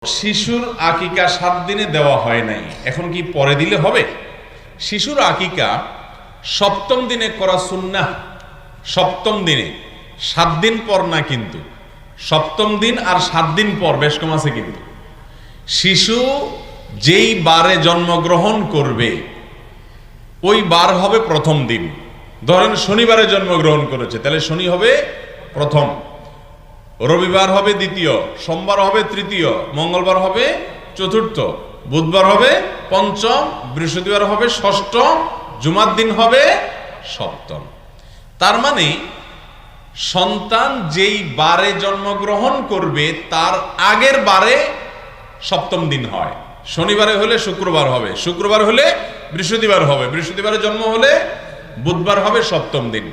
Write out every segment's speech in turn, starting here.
শিশুর আকিকা 7 দিনে দেওয়া হয় নাই, এখন কি পরে দিলে হবে? শিশুর আকিকা সপ্তম দিনে করা সুন্নাহ। সপ্তম দিনে, 7 দিন পর না, কিন্তু সপ্তম দিন আর 7 দিন পর, বেশ কম আছে। কিন্তু শিশু যেই বারে জন্মগ্রহণ করবে ওই বার হবে প্রথম দিন। ধরেন শনিবারে জন্মগ্রহণ করেছে, তাহলে শনি হবে প্রথম, রবিবার হবে দ্বিতীয়, সোমবার হবে তৃতীয়, মঙ্গলবার হবে চতুর্থ, বুধবার হবে পঞ্চম, বৃহস্পতিবার হবে ষষ্ঠ, জুমার দিন হবে সপ্তম। তার মানে সন্তান যেই বারে জন্মগ্রহণ করবে তার আগের বারে সপ্তম দিন হয়। শনিবারে হলে শুক্রবার হবে, শুক্রবার হলে বৃহস্পতিবার হবে, বৃহস্পতিবারে জন্ম হলে বুধবার হবে সপ্তম দিন।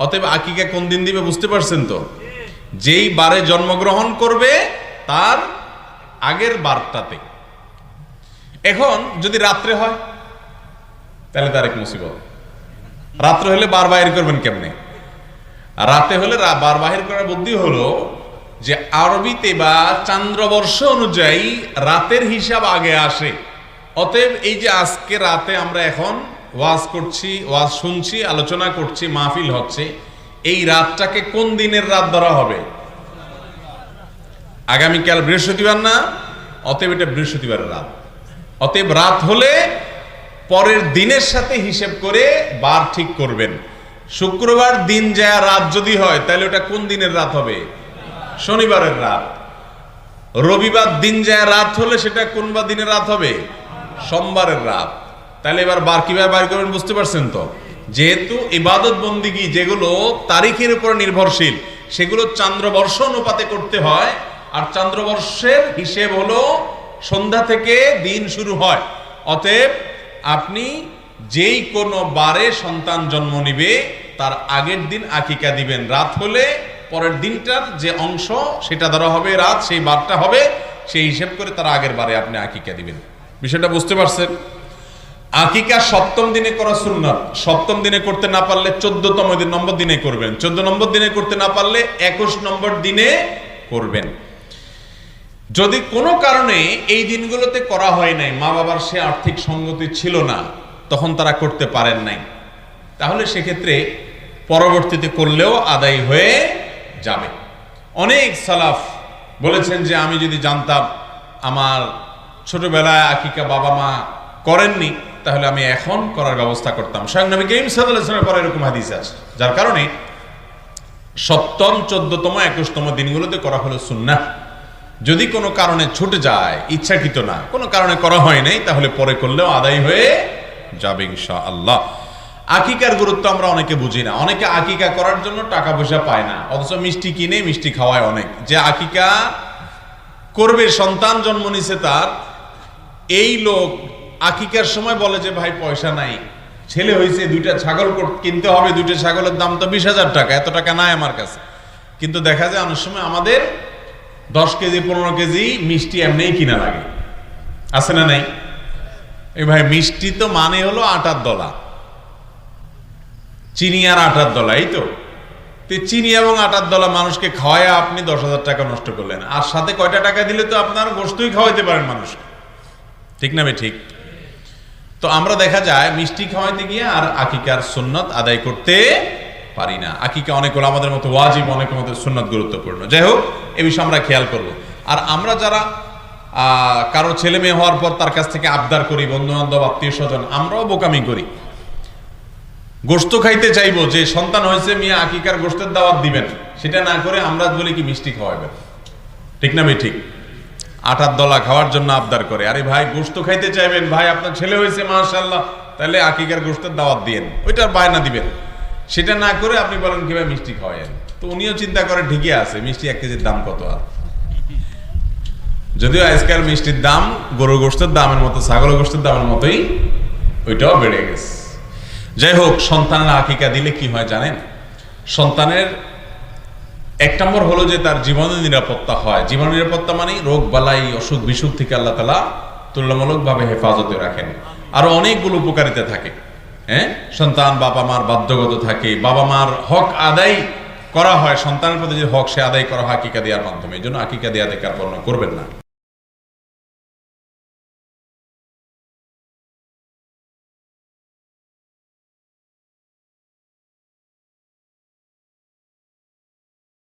অতএব আকিকা কোন দিন দিবে বুঝতে পারছেন তো? যেই বারে জন্মগ্রহণ করবে তার আগের বারটাতে। এখন যদি রাত্রে হয় তাহলে তার এক মুসিবত। রাত্রে হলে বার বাহির করবেন কেমনে? রাতে হলে বার বাহির করার বুদ্ধি হলো যে আরবিতে বা চান্দ্রবর্ষ অনুযায়ী রাতের হিসাব আগে আসে। অতএব এই যে আজকে রাতে আমরা এখন ওয়াজ করছি, ওয়াজ শুনছি, আলোচনা করছি, মাহফিল হচ্ছে, এই রাতটাকে কোন দিনের রাত ধরা হবে? আগামীকাল বৃহস্পতিবার না? অতএব এটা বৃহস্পতিবারের রাত। অতএব রাত হলে পরের দিনের সাথে হিসেব করে বার ঠিক করবেন। শুক্রবার দিন যায় রাত যদি হয় তাহলে ওটা কোন দিনের রাত হবে? শনিবারের রাত। রবিবার দিন যায় রাত হলে সেটা কোন বা দিনের রাত হবে? সোমবারের রাত। তাহলে এবার বার কিভাবে বার করবেন বুঝতে পারছেন তো? যেহেতু ইবাদত বন্দিগি যেগুলো তারিখের উপর নির্ভরশীল সেগুলো চান্দ্রবর্ষ অনুপাতে করতে হয়, আর চান্দ্রবর্ষের হিসেব হলো সন্ধ্যা থেকে দিন শুরু হয়। অতএব আপনি যেই কোনো বারে সন্তান জন্ম নিবে তার আগের দিন আকিকা দিবেন। রাত হলে পরের দিনটার যে অংশ সেটা ধরা হবে রাত, সেই বারটা হবে, সেই হিসেব করে তার আগের বারে আপনি আকিকা দিবেন। বিষয়টা বুঝতে পারছেন? আকিকা সপ্তম দিনে করা সুন্নাত। সপ্তম দিনে করতে না পারলে 14তম নম্বর দিনে করবেন, 14 নম্বর দিনে করতে না পারলে 21 নম্বর দিনে করবেন। যদি কোনো কারণে এই দিনগুলোতে করা হয় নাই, মা বাবার সে আর্থিক সঙ্গতি ছিল না, তখন তারা করতে পারেন নাই, তাহলে সেক্ষেত্রে পরবর্তীতে করলেও আদায় হয়ে যাবে। অনেক সালাফ বলেছেন যে আমি যদি জানতাম আমার ছোটবেলায় আকিকা বাবা মা করেননি তাহলে আমি এখন করার ব্যবস্থা করতাম। স্বয়ং নবী করিম সাল্লাল্লাহু আলাইহি ওয়াসাল্লামের পরে এরকম হাদিস আছে, যার কারণে সপ্তম, 14তম, 21তম দিনগুলোতে করা হলো সুন্নাহ। যদি কোনো কারণে ছুটে যায়, ইচ্ছাকৃত না, কোনো কারণে করা হয় নাই, তাহলে পরে করলেও আদায় হয়ে যাবে ইনশাআল্লাহ। আকিকার গুরুত্ব আমরা অনেকে বুঝি না। অনেকে আকিকা করার জন্য টাকা পয়সা পায় না, অথচ মিষ্টি কিনে মিষ্টি খাওয়ায় অনেক। যে আকিকা করবে, সন্তান জন্ম নিছে তার, এই লোক আকিকার সময় বলে যে ভাই পয়সা নাই, ছেলে হয়েছে, 2টা ছাগল কিনতে হবে, 2টা ছাগলের দাম তো 20,000 টাকা, এত টাকা নাই আমার কাছে। কিন্তু দেখা যায় অনেক সময় আমাদের 10 কেজি 15 কেজি মিষ্টি এমনিই কিনা লাগে, আছে না নাই? এই ভাই মিষ্টি তো মানে হলো আটার দলা, চিনি আর আটার দলা, এই তো। চিনি এবং আটার দলা মানুষকে খাওয়ায় আপনি 10,000 টাকা নষ্ট করলেন, আর সাথে কয়টা টাকা দিলে তো আপনার গোশতই খাওয়াইতে পারেন মানুষকে, ঠিক না ভাই? ঠিক। তো আমরা দেখা যায় মিষ্টি খাওয়াইতে গিয়ে আর আকিকার সুন্নত আদায় করতে পারি না। আকিকা অনেক হলো আমাদের মতো ওয়াজিব, অনেকের মতো সুন্নত গুরুত্বপূর্ণ। যাই হোক, এ বিষয়ে আমরা খেয়াল করব। আর আমরা যারা কারো ছেলে মেয়ে হওয়ার পর তার কাছ থেকে আবদার করি, বন্ধু বান্ধব আত্মীয় স্বজন, আমরাও বোকামি করি। গোশত খাইতে চাইবো, যে সন্তান হয়েছে মিয়া আকিকার গোশতের দাওয়াত দিবেন, সেটা না করে আমরা বলি কি মিষ্টি খাওয়াবেন, ঠিক না ভাই? ঠিক। আটার দলা খাওয়ার জন্য আবদার করে। আরে ভাই গোশত খাইতে চাইবেন, ভাই আপনার ছেলে হয়েছে মাশাআল্লাহ, তাহলে আকিকার গোশতের দাওয়াত দিয়েন, ওইটার বায়না দিবেন। সেটা না করে আপনি বলেন কি ভাই মিষ্টি খাওয়ায়েন। তো উনিও চিন্তা করে ঠিকই আছে, মিষ্টি 1 কেজির দাম কত? আর যদিও আজকাল মিষ্টির দাম গরুর গোশতের দামের মতো, ছাগলের গোশতের দামের মতোই, ওইটাও বেড়ে গেছে। যাই হোক, সন্তানের আকিকা দিলে কি হয় জানেন? সন্তানের 1 নম্বর হলো যে তার জীবনের নিরাপত্তা হয়। জীবন নিরাপত্তা মানে রোগ বালাই, অসুখ বিসুখ থেকে আল্লাহ তাআলা তুলনামূলকভাবে হেফাজতে রাখেন। আরো অনেকগুলো উপকারিতা থাকে। সন্তান বাবা মার বাধ্যগত থাকে, বাবা মার হক আদায় করা হয়, সন্তানের প্রতি যে হক সে আদায় করা হয় আকিকা দেওয়ার মাধ্যমে। এই জন্য আকিকা দেয়া থেকে আর বর্ণনা করবেন না।